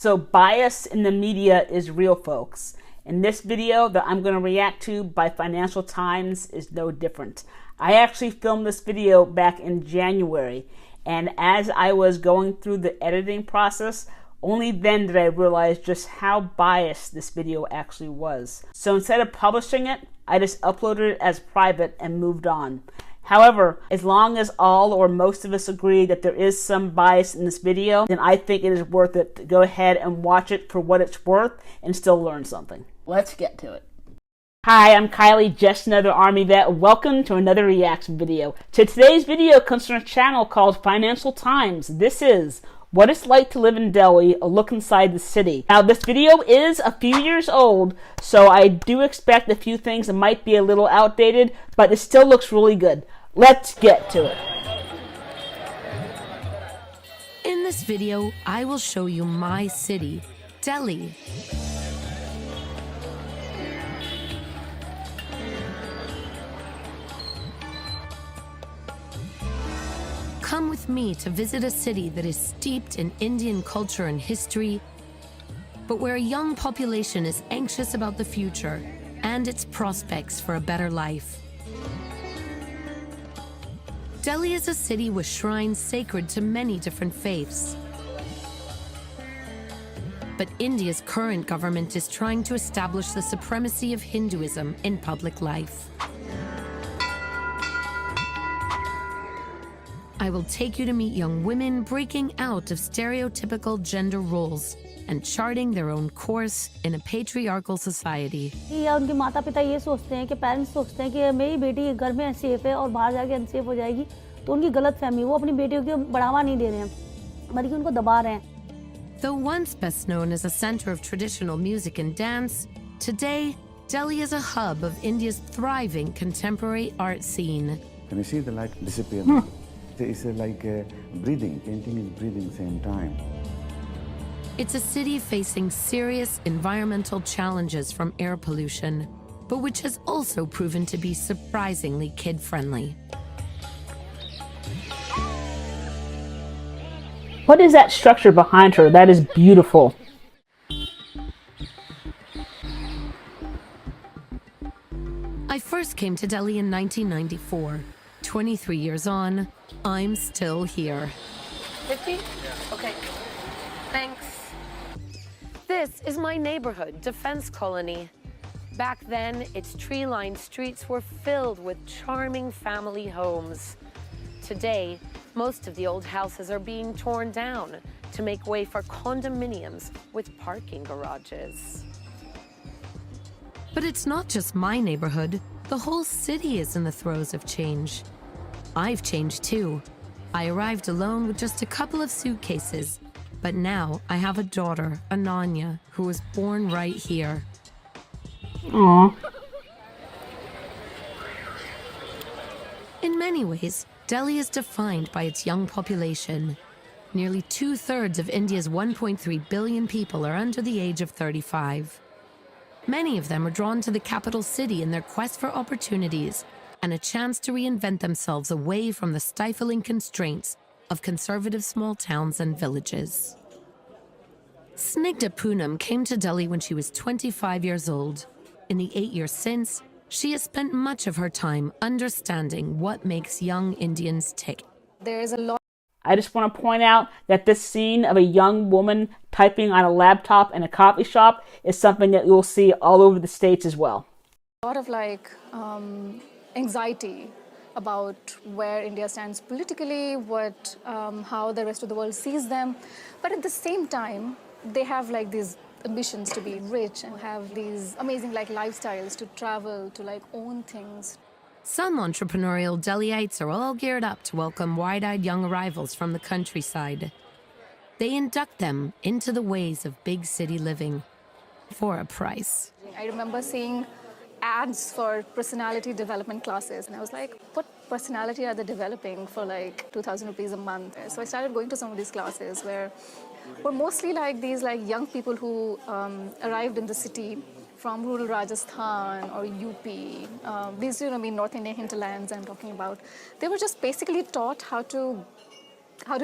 So bias in the media is real, folks. And this video that I'm going to react to by Financial Times is no different. I actually filmed this video back in January, and as I was going through the editing process, only then did I realize just how biased this video actually was. So instead of publishing it, I just uploaded it as private and moved on. However, as long as all or most of us agree that there is some bias in this video, then I think it is worth it to go ahead and watch it for what it's worth and still learn something. Let's get to it. Hi, I'm Kylie, just another Army vet. Welcome to another reaction video. So today's video comes from a channel called Financial Times. This is What It's Like to Live in Delhi, a look inside the city. Now, this video is a few years old, so I do expect a few things that might be a little outdated, but it still looks really good. Let's get to it. In this video, I will show you my city, Delhi. Come with me to visit a city that is steeped in Indian culture and history, but where a young population is anxious about the future and its prospects for a better life. Delhi is a city with shrines sacred to many different faiths. But India's current government is trying to establish the supremacy of Hinduism in public life. I will take you to meet young women breaking out of stereotypical gender roles and charting their own course in a patriarchal society. या उनके माता पिता ये सोचते हैं कि parents सोचते हैं कि मेरी बेटी घर में सेफ है और बाहर जाके अनसेफ हो जाएगी, तो उनकी गलतफहमी, वो अपनी बेटियों को बढ़ावा नहीं दे रहे हैं, बल्कि उनको दबा रहे हैं. Though once best known as a center of traditional music and dance, today Delhi is a hub of India's thriving contemporary art scene. Can you see the light disappear? It's like breathing. Painting is breathing at the same time. It's a city facing serious environmental challenges from air pollution, but which has also proven to be surprisingly kid-friendly. What is that structure behind her? That is beautiful. I first came to Delhi in 1994. 23 years on, I'm still here. 50? Okay. Thanks. This is my neighborhood, Defense Colony. Back then, its tree-lined streets were filled with charming family homes. Today, most of the old houses are being torn down to make way for condominiums with parking garages. But it's not just my neighborhood. The whole city is in the throes of change. I've changed too. I arrived alone with just a couple of suitcases, but now I have a daughter, Ananya, who was born right here. Aww. In many ways, Delhi is defined by its young population. Nearly 2/3 of India's 1.3 billion people are under the age of 35. Many of them are drawn to the capital city in their quest for opportunities and a chance to reinvent themselves away from the stifling constraints of conservative small towns and villages. Snigdha Poonam came to Delhi when she was 25 years old. In the 8 years since, she has spent much of her time understanding what makes young Indians tick. There's a lot. I just want to point out that this scene of a young woman typing on a laptop in a coffee shop is something that you'll see all over the States as well. A lot of anxiety about where India stands politically, how the rest of the world sees them. But at the same time, they have these ambitions to be rich and have these amazing lifestyles, to travel, to own things. Some entrepreneurial Delhiites are all geared up to welcome wide-eyed young arrivals from the countryside. They induct them into the ways of big city living for a price. I remember seeing ads for personality development classes, and I was like, what personality are they developing for 2,000 rupees a month? So I started going to some of these classes where were mostly these young people who arrived in the city from rural Rajasthan or UP, these North Indian hinterlands I'm talking about. They were just basically taught how to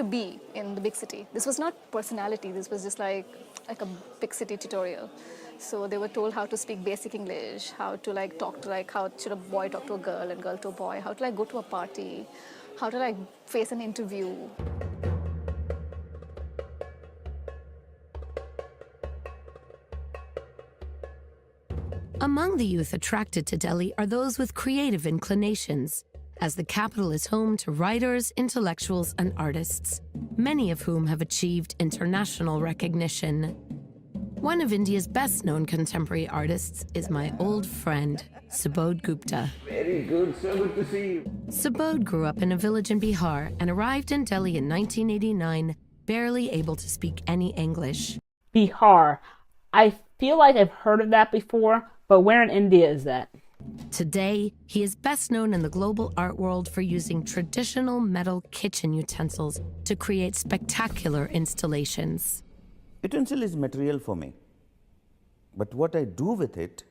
be in the big city. This was not personality. This was just like a big city tutorial. So they were told how to speak basic English, how to like talk to like how should a boy talk to a girl and girl to a boy, how to like go to a party, how to like face an interview. Among the youth attracted to Delhi are those with creative inclinations, as the capital is home to writers, intellectuals, and artists, many of whom have achieved international recognition. One of India's best-known contemporary artists is my old friend, Subodh Gupta. Very good, so good to see you. Subodh grew up in a village in Bihar and arrived in Delhi in 1989, barely able to speak any English. Bihar. I feel like I've heard of that before, but where in India is that? Today, he is best known in the global art world for using traditional metal kitchen utensils to create spectacular installations. Utensil is material for me, but what I do with it,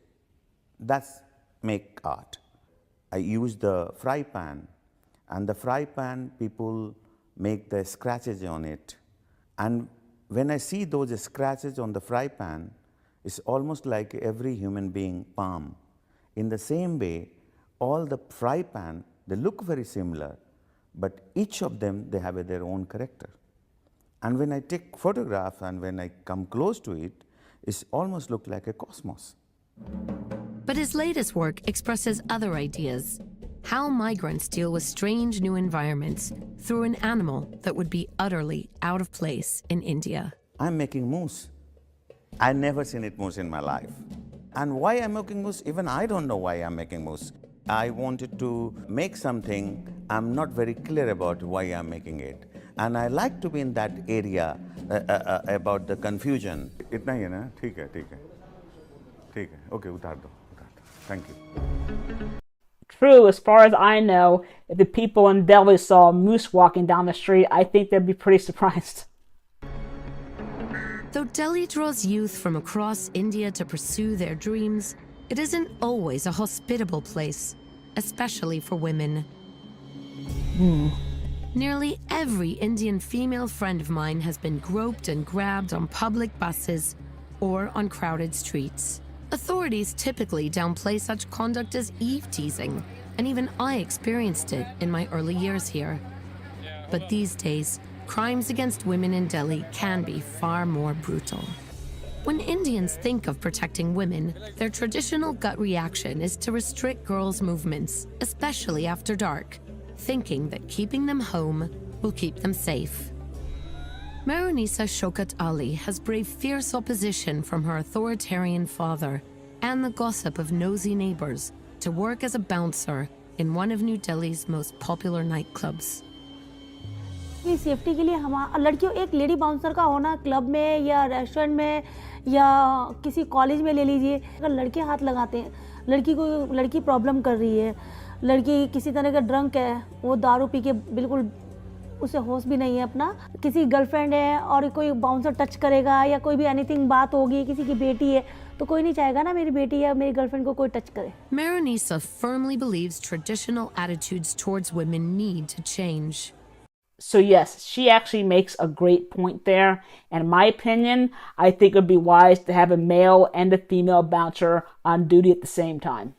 that's make art. I use the fry pan, and the fry pan people make the scratches on it, and when I see those scratches on the fry pan, it's almost like every human being palm. In the same way, all the fry pan, they look very similar, but each of them, they have their own character. And when I take photograph and when I come close to it, it almost look like a cosmos. But his latest work expresses other ideas. How migrants deal with strange new environments through an animal that would be utterly out of place in India. I'm making moose. I never seen it moose in my life. And why I'm making moose, even I don't know why I'm making moose. I wanted to make something, I'm not very clear about why I'm making it. And I like to be in that area about the confusion. इतना ही है ना? ठीक है, ठीक है, ठीक है. Okay, उतार दो. Thank you. True, as far as I know, if the people in Delhi saw a moose walking down the street, I think they'd be pretty surprised. Though Delhi draws youth from across India to pursue their dreams, it isn't always a hospitable place, especially for women. Nearly every Indian female friend of mine has been groped and grabbed on public buses or on crowded streets. Authorities typically downplay such conduct as eve-teasing, and even I experienced it in my early years here. But these days, crimes against women in Delhi can be far more brutal. When Indians think of protecting women, their traditional gut reaction is to restrict girls' movements, especially after dark, thinking that keeping them home will keep them safe. Maronisa Shokat Ali has braved fierce opposition from her authoritarian father and the gossip of nosy neighbors to work as a bouncer in one of New Delhi's most popular nightclubs. Safety के लिए हम लड़कियों एक lady bouncer का होना club में या restaurant में या किसी कॉलेज में ले लीजिए, अगर लड़के हाथ लगाते हैं, लड़की प्रॉब्लम कर रही है, लड़की किसी तरह का ड्रंक है, वो दारू पी के बिल्कुल उसे होश भी नहीं है अपना, किसी गर्लफ्रेंड है और कोई बाउंसर टच करेगा या कोई भी एनीथिंग बात होगी, किसी की बेटी है, तो कोई नहीं चाहेगा ना मेरी बेटी या मेरी गर्लफ्रेंड को कोई टच करे. Maronisa firmly believes traditional attitudes towards women need to change. So yes, she actually makes a great point there. And in my opinion, I think it would be wise to have a male and a female bouncer on duty at the same time.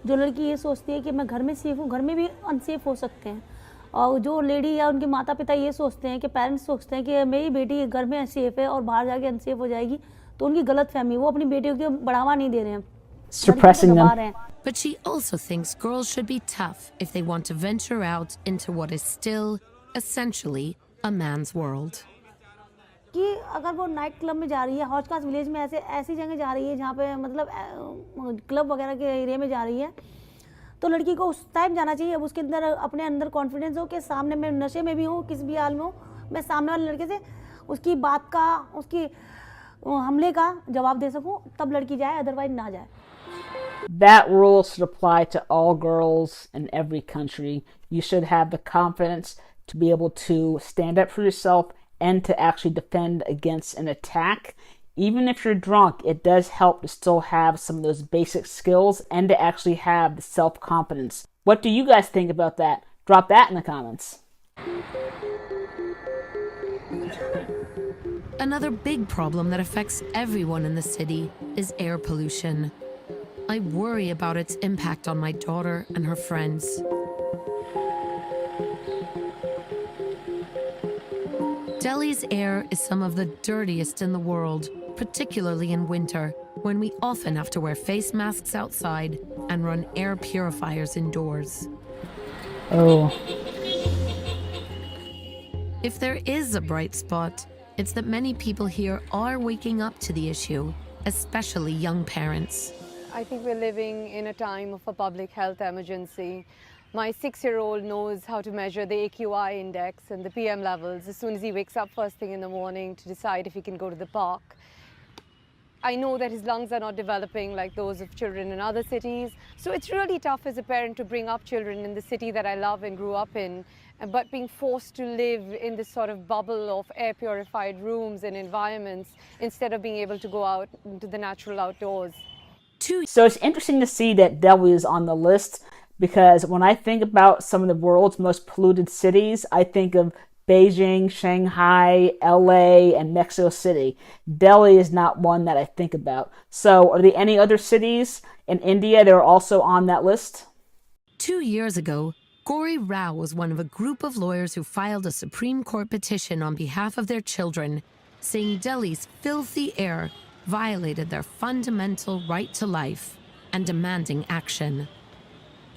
जो लड़की ये सोचती है कि मैं घर में safe हूँ, घर में भी अनसेफ हो सकते हैं. और जो लेडी या उनके माता पिता ये सोचते हैं कि पेरेंट्स सोचते हैं कि मेरी बेटी घर में सेफ है और बाहर जाके अनसेफ हो जाएगी, तो उनकी गलत फहमी, वो अपनी बेटियों को बढ़ावा नहीं दे रहे हैं. Suppressing them. But she also thinks girls should be tough if they want to venture out into what is still, essentially, a man's world. कि अगर वो नाइट क्लब में जा रही है, हौज-खास विलेज में ऐसी जगह जा रही है जहाँ पे मतलब क्लब वगैरह के एरिया में जा रही है, तो लड़की को उस टाइम जाना चाहिए अब उसके अंदर अपने अंदर कॉन्फिडेंस हो कि सामने मैं नशे में भी हूँ, किसी भी हाल में हूँ, मैं सामने वाले लड़के से उसकी बात का, उसकी हमले का जवाब दे सकूँ, तब लड़की जाए, अदरवाइज ना जाए. That rule should apply to all girls in every country. You should have the confidence to be able to stand up for yourself and to actually defend against an attack. Even if you're drunk, it does help to still have some of those basic skills and to actually have the self-confidence. What do you guys think about that? Drop that in the comments. Another big problem that affects everyone in the city is air pollution. I worry about its impact on my daughter and her friends. Delhi's air is some of the dirtiest in the world, particularly in winter, when we often have to wear face masks outside and run air purifiers indoors. Oh. If there is a bright spot, it's that many people here are waking up to the issue, especially young parents. I think we're living in a time of a public health emergency. My 6-year-old knows how to measure the AQI index and the PM levels as soon as he wakes up first thing in the morning to decide if he can go to the park. I know that his lungs are not developing like those of children in other cities. So it's really tough as a parent to bring up children in the city that I love and grew up in, but being forced to live in this sort of bubble of air purified rooms and environments instead of being able to go out into the natural outdoors. So it's interesting to see that Delhi is on the list, because when I think about some of the world's most polluted cities, I think of Beijing, Shanghai, LA, and Mexico City. Delhi is not one that I think about. So are there any other cities in India that are also on that list? 2 years ago, Gauri Rao was one of a group of lawyers who filed a Supreme Court petition on behalf of their children, saying Delhi's filthy air violated their fundamental right to life and demanding action.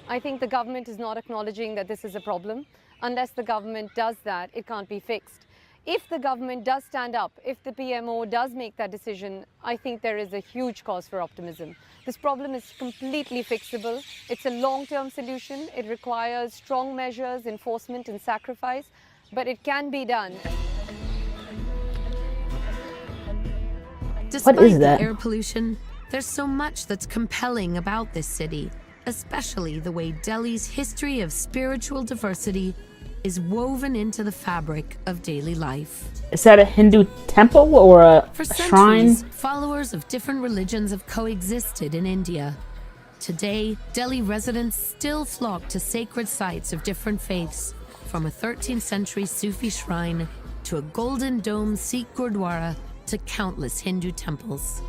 I think the government is not acknowledging that this is a problem. Unless the government does that, it can't be fixed. If the government does stand up, if the PMO does make that decision, I think there is a huge cause for optimism. This problem is completely fixable. It's a long-term solution. It requires strong measures, enforcement, and sacrifice, but it can be done. Despite What is that? the air pollution, there's so much that's compelling about this city, especially the way Delhi's history of spiritual diversity is woven into the fabric of daily life. Is that a Hindu temple or a For shrine? centuries, followers of different religions have coexisted in India. Today, Delhi residents still flock to sacred sites of different faiths, from a 13th century Sufi shrine to a golden dome Sikh Gurdwara to countless Hindu temples.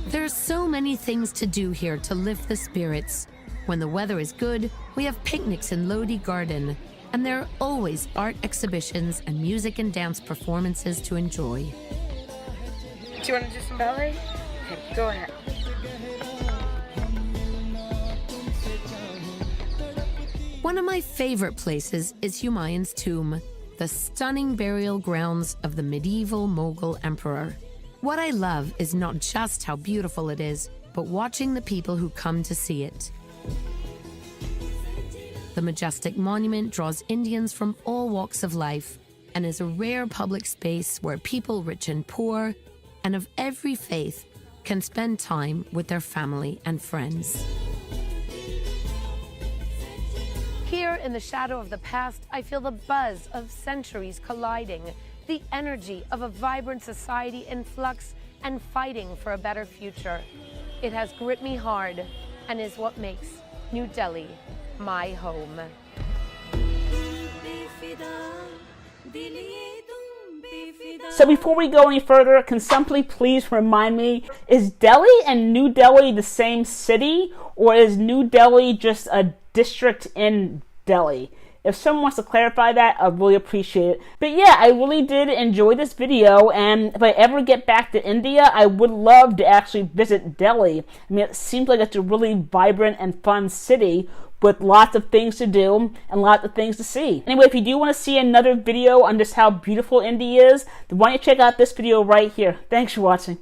There are so many things to do here to lift the spirits. When the weather is good, we have picnics in Lodi Garden, and there are always art exhibitions and music and dance performances to enjoy. Do you want to do some ballet? Okay, go ahead. One of my favorite places is Humayun's tomb, the stunning burial grounds of the medieval Mughal emperor. What I love is not just how beautiful it is, but watching the people who come to see it. The majestic monument draws Indians from all walks of life and is a rare public space where people rich and poor and of every faith can spend time with their family and friends. Here in the shadow of the past, I feel the buzz of centuries colliding, the energy of a vibrant society in flux and fighting for a better future. It has gripped me hard and is what makes New Delhi my home. So before we go any further, can somebody please remind me, is Delhi and New Delhi the same city, or is New Delhi just a district in Delhi? If someone wants to clarify that, I'd really appreciate it. But yeah, I really did enjoy this video, and if I ever get back to India, I would love to actually visit Delhi. I mean, it seems like it's a really vibrant and fun city with lots of things to do and lots of things to see. Anyway, if you do want to see another video on just how beautiful India is, then why don't you check out this video right here. Thanks for watching.